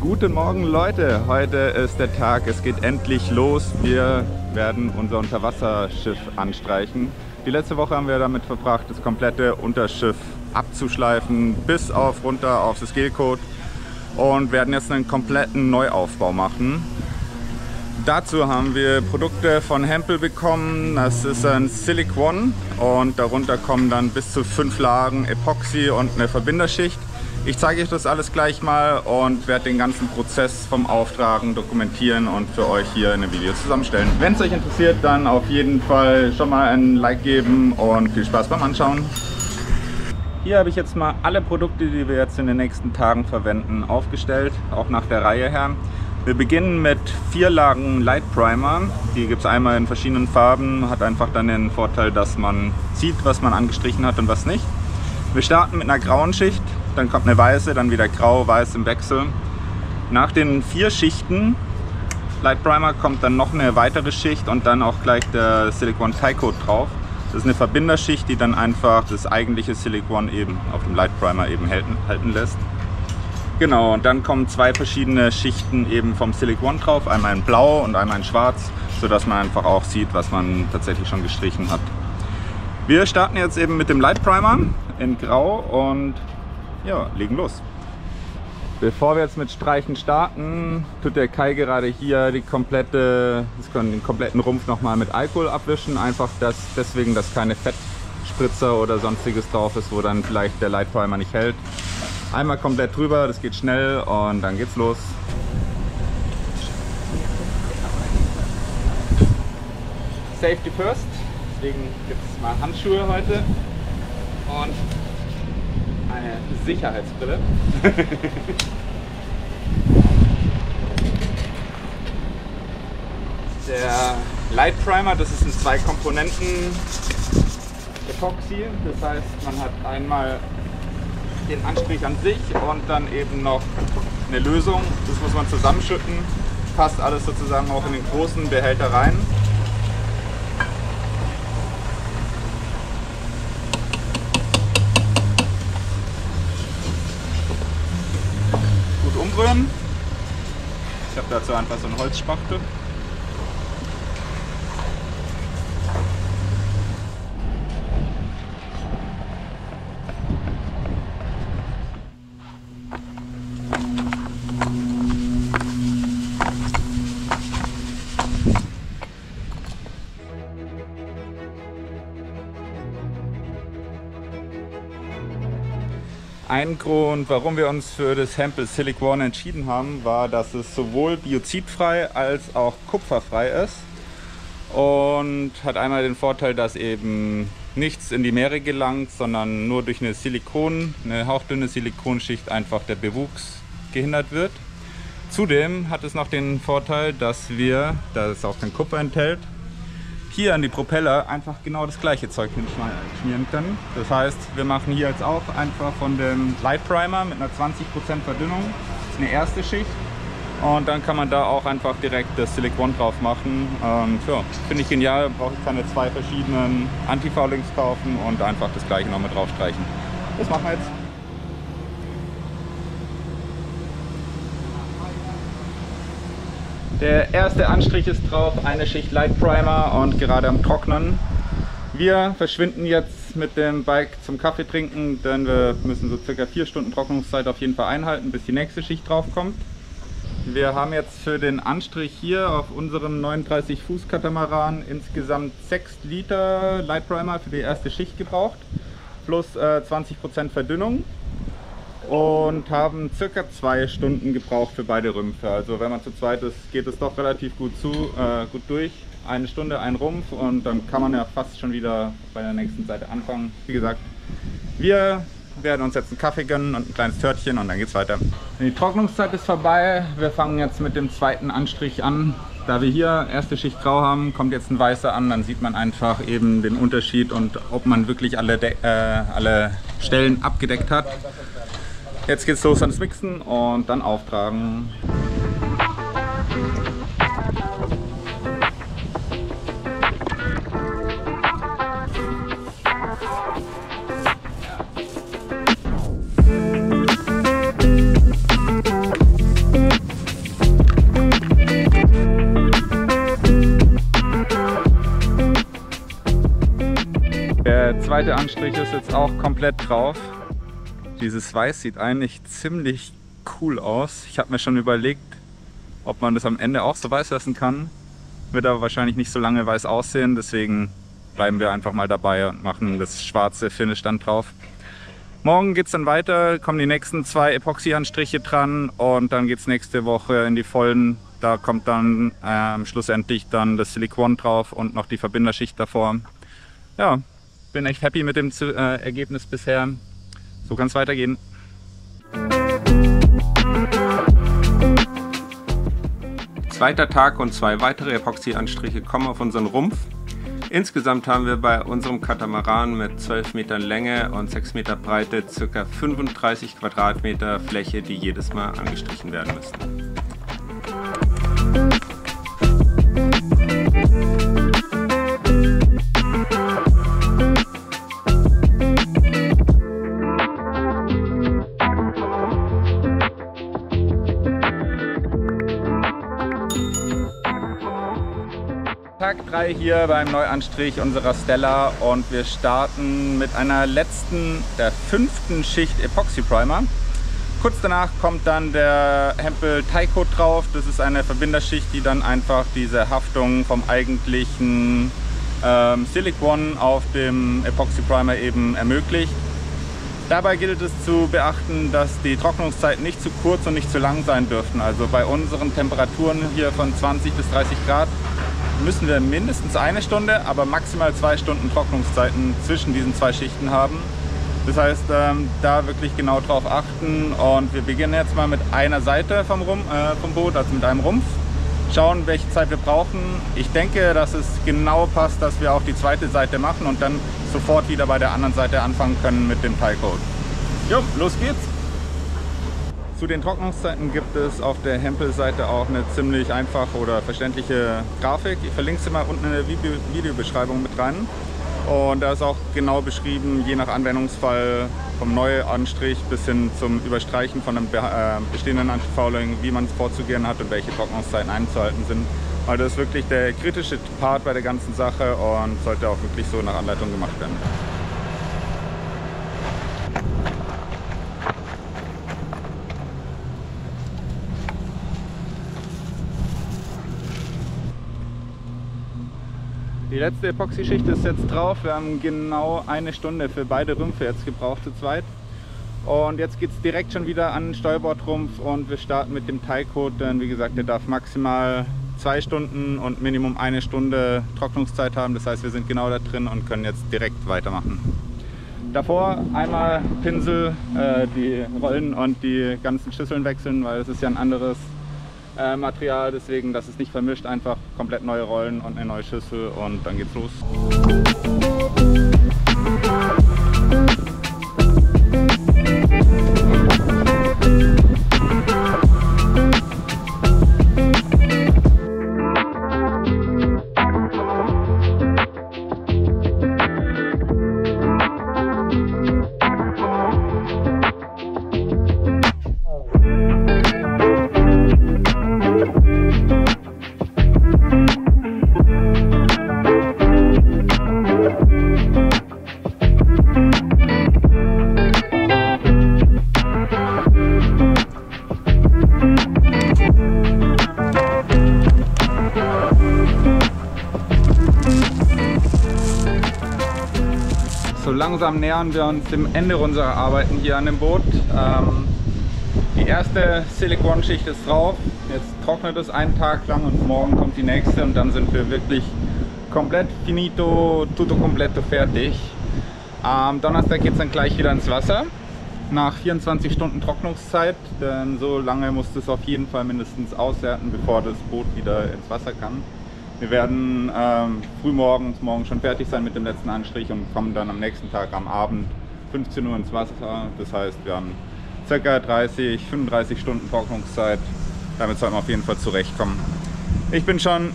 Guten Morgen Leute, heute ist der Tag, es geht endlich los. Wir werden unser Unterwasserschiff anstreichen. Die letzte Woche haben wir damit verbracht, das komplette Unterschiff abzuschleifen, bis auf runter auf das Gelcoat und werden jetzt einen kompletten Neuaufbau machen. Dazu haben wir Produkte von Hempel bekommen. Das ist ein Silicone und darunter kommen dann bis zu 5 Lagen Epoxy und eine Verbinderschicht. Ich zeige euch das alles gleich mal und werde den ganzen Prozess vom Auftragen dokumentieren und für euch hier in einem Video zusammenstellen. Wenn es euch interessiert, dann auf jeden Fall schon mal ein Like geben und viel Spaß beim Anschauen. Hier habe ich jetzt mal alle Produkte, die wir jetzt in den nächsten Tagen verwenden, aufgestellt, auch nach der Reihe her. Wir beginnen mit 4 Lagen Light Primer. Die gibt es einmal in verschiedenen Farben, hat einfach dann den Vorteil, dass man sieht, was man angestrichen hat und was nicht. Wir starten mit einer grauen Schicht. Dann kommt eine weiße, dann wieder grau, weiß im Wechsel. Nach den 4 Schichten Light Primer kommt dann noch eine weitere Schicht und dann auch gleich der Silicone Tycoat drauf. Das ist eine Verbinderschicht, die dann einfach das eigentliche Silicone eben auf dem Light Primer eben halten lässt. Genau, und dann kommen 2 verschiedene Schichten eben vom Silicone drauf, einmal in blau und einmal in schwarz, sodass man einfach auch sieht, was man tatsächlich schon gestrichen hat. Wir starten jetzt eben mit dem Light Primer in grau und ja, legen los. Bevor wir jetzt mit Streichen starten, tut der Kai gerade hier den kompletten Rumpf nochmal mit Alkohol abwischen. Einfach deswegen, dass keine Fettspritzer oder sonstiges drauf ist, wo dann vielleicht der Light Primer nicht hält. Einmal komplett drüber, das geht schnell und dann geht's los. Safety first, deswegen gibt es mal Handschuhe heute und eine Sicherheitsbrille. Der Light Primer, das ist ein 2 Komponenten Epoxy. Das heißt, man hat einmal den Anstrich an sich und dann eben noch eine Lösung. Das muss man zusammenschütten. Passt alles sozusagen auch in den großen Behälter rein. Umrühren. Ich habe dazu einfach so eine Holzspachtel. Ein Grund, warum wir uns für das Hempel Silicone entschieden haben, war, dass es sowohl biozidfrei als auch kupferfrei ist und hat einmal den Vorteil, dass eben nichts in die Meere gelangt, sondern nur durch eine hauchdünne Silikonschicht einfach der Bewuchs gehindert wird. Zudem hat es noch den Vorteil, dass da es auch kein Kupfer enthält, hier an die Propeller einfach genau das gleiche Zeug hinschmieren können. Das heißt, wir machen hier jetzt auch einfach von dem Light Primer mit einer 20% Verdünnung. Das ist eine erste Schicht. Und dann kann man da auch einfach direkt das Silikon drauf machen. Ja, finde ich genial, brauche ich keine 2 verschiedenen Anti-Foulings kaufen und einfach das gleiche noch mit drauf streichen. Das machen wir jetzt. Der erste Anstrich ist drauf, eine Schicht Light Primer und gerade am Trocknen. Wir verschwinden jetzt mit dem Bike zum Kaffee trinken, denn wir müssen so circa 4 Stunden Trocknungszeit auf jeden Fall einhalten, bis die nächste Schicht drauf kommt. Wir haben jetzt für den Anstrich hier auf unserem 39 Fuß Katamaran insgesamt 6 Liter Light Primer für die erste Schicht gebraucht, plus 20% Verdünnung. Und haben circa 2 Stunden gebraucht für beide Rümpfe. Also wenn man zu zweit ist, geht es doch relativ gut durch. 1 Stunde, ein Rumpf und dann kann man ja fast schon wieder bei der nächsten Seite anfangen. Wie gesagt, wir werden uns jetzt einen Kaffee gönnen und ein kleines Törtchen und dann geht's weiter. Die Trocknungszeit ist vorbei. Wir fangen jetzt mit dem zweiten Anstrich an. Da wir hier erste Schicht grau haben, kommt jetzt ein weißer an. Dann sieht man einfach eben den Unterschied und ob man wirklich alle Stellen abgedeckt hat. Jetzt geht's los ans Mixen und dann auftragen. zweite Anstrich ist jetzt auch komplett drauf. Dieses Weiß sieht eigentlich ziemlich cool aus. Ich habe mir schon überlegt, ob man das am Ende auch so weiß lassen kann. Wird aber wahrscheinlich nicht so lange weiß aussehen, deswegen bleiben wir einfach mal dabei und machen das schwarze Finish dann drauf. Morgen geht es dann weiter, kommen die nächsten 2 Epoxy-Anstriche dran und dann geht es nächste Woche in die vollen. Da kommt dann schlussendlich dann das Silicone drauf und noch die Verbinderschicht davor. Ja, bin echt happy mit dem Ergebnis bisher. So kann es weitergehen. Zweiter Tag und 2 weitere Epoxy-Anstriche kommen auf unseren Rumpf. Insgesamt haben wir bei unserem Katamaran mit 12 Metern Länge und 6 Meter Breite ca. 35 Quadratmeter Fläche, die jedes Mal angestrichen werden müssen. Tag 3 hier beim Neuanstrich unserer Stella und wir starten mit einer letzten, der 5. Schicht Epoxy Primer. Kurz danach kommt dann der Hempel Tycoat drauf. Das ist eine Verbinderschicht, die dann einfach diese Haftung vom eigentlichen Silicone auf dem Epoxy Primer eben ermöglicht. Dabei gilt es zu beachten, dass die Trocknungszeiten nicht zu kurz und nicht zu lang sein dürfen. Also bei unseren Temperaturen hier von 20 bis 30 Grad müssen wir mindestens 1 Stunde, aber maximal 2 Stunden Trocknungszeiten zwischen diesen 2 Schichten haben. Das heißt, da wirklich genau drauf achten und wir beginnen jetzt mal mit einer Seite vom Boot, also mit einem Rumpf. Schauen, welche Zeit wir brauchen. Ich denke, dass es genau passt, dass wir auch die zweite Seite machen und dann sofort wieder bei der anderen Seite anfangen können mit dem Tycoat. Jo, los geht's! Zu den Trocknungszeiten gibt es auf der Hempel-Seite auch eine ziemlich einfache oder verständliche Grafik. Ich verlinke sie mal unten in der Videobeschreibung mit rein. Und da ist auch genau beschrieben, je nach Anwendungsfall, vom Neuanstrich bis hin zum Überstreichen von einem bestehenden Antifouling, wie man es vorzugehen hat und welche Trocknungszeiten einzuhalten sind. Weil das ist wirklich der kritische Part bei der ganzen Sache und sollte auch wirklich so nach Anleitung gemacht werden. Die letzte Epoxy-Schicht ist jetzt drauf. Wir haben genau 1 Stunde für beide Rümpfe jetzt gebraucht zu zweit. Und jetzt geht es direkt schon wieder an den Steuerbordrumpf und wir starten mit dem Tycoat. Denn wie gesagt, der darf maximal 2 Stunden und Minimum 1 Stunde Trocknungszeit haben. Das heißt, wir sind genau da drin und können jetzt direkt weitermachen. Davor einmal Pinsel, die Rollen und die ganzen Schüsseln wechseln, weil es ist ja ein anderes Material, deswegen, dass es nicht vermischt, einfach komplett neue Rollen und eine neue Schüssel und dann geht's los. So langsam nähern wir uns dem Ende unserer Arbeiten hier an dem Boot. Die erste Silikonschicht ist drauf. Jetzt trocknet es einen Tag lang und morgen kommt die nächste und dann sind wir wirklich komplett finito, tutto completo fertig. Am Donnerstag geht es dann gleich wieder ins Wasser. Nach 24 Stunden Trocknungszeit, denn so lange muss es auf jeden Fall mindestens aushärten, bevor das Boot wieder ins Wasser kann. Wir werden morgen schon fertig sein mit dem letzten Anstrich und kommen dann am nächsten Tag am Abend 15 Uhr ins Wasser. Das heißt, wir haben ca. 35 Stunden Trocknungszeit. Damit sollten wir auf jeden Fall zurechtkommen. Ich bin schon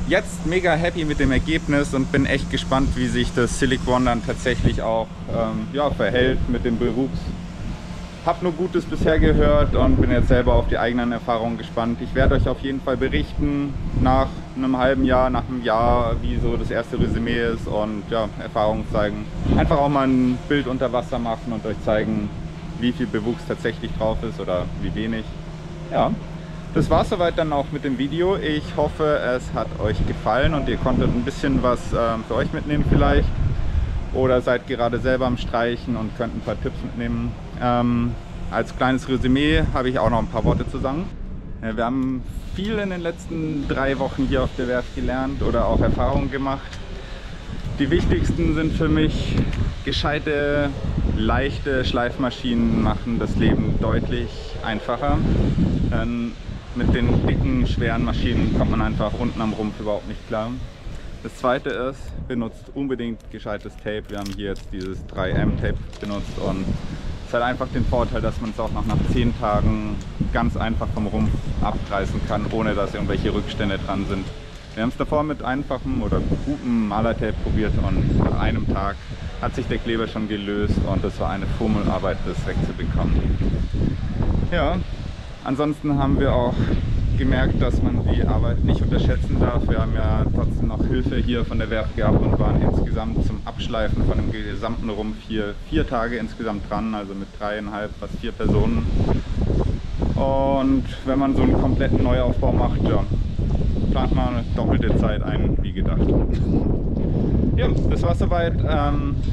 jetzt mega happy mit dem Ergebnis und bin echt gespannt, wie sich das Silicone dann tatsächlich auch verhält mit dem Bewuchs. Hab nur Gutes bisher gehört und bin jetzt selber auf die eigenen Erfahrungen gespannt. Ich werde euch auf jeden Fall berichten nach in einem halben Jahr, nach einem Jahr, wie so das erste Resümee ist und ja, Erfahrungen zeigen. Einfach auch mal ein Bild unter Wasser machen und euch zeigen, wie viel Bewuchs tatsächlich drauf ist oder wie wenig. Ja, das war es soweit dann auch mit dem Video. Ich hoffe, es hat euch gefallen und ihr konntet ein bisschen was für euch mitnehmen vielleicht. Oder seid gerade selber am Streichen und könnt ein paar Tipps mitnehmen. Als kleines Resümee habe ich auch noch ein paar Worte zu sagen. Ja, wir haben viel in den letzten 3 Wochen hier auf der Werft gelernt oder auch Erfahrungen gemacht. Die wichtigsten sind für mich: gescheite, leichte Schleifmaschinen machen das Leben deutlich einfacher. Mit den dicken, schweren Maschinen kommt man einfach unten am Rumpf überhaupt nicht klar. Das zweite ist, benutzt unbedingt gescheites Tape. Wir haben hier jetzt dieses 3M Tape benutzt und es hat einfach den Vorteil, dass man es auch noch nach 10 Tagen ganz einfach vom Rumpf abreißen kann, ohne dass irgendwelche Rückstände dran sind. Wir haben es davor mit einfachem oder gutem Malertape probiert und nach einem Tag hat sich der Kleber schon gelöst und es war eine Fummelarbeit, das wegzubekommen. Ja, ansonsten haben wir auch gemerkt, dass man die Arbeit nicht unterschätzen darf. Wir haben ja trotzdem noch Hilfe hier von der Werft gehabt und waren insgesamt zum Abschleifen von dem gesamten Rumpf hier 4 Tage insgesamt dran, also mit 3,5, fast 4 Personen. Und wenn man so einen kompletten Neuaufbau macht, ja, plant man eine doppelte Zeit ein, wie gedacht. Ja, das war's soweit.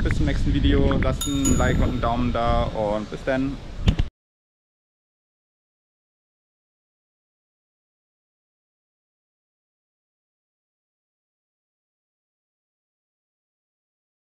Bis zum nächsten Video. Lasst ein Like und einen Daumen da und bis dann.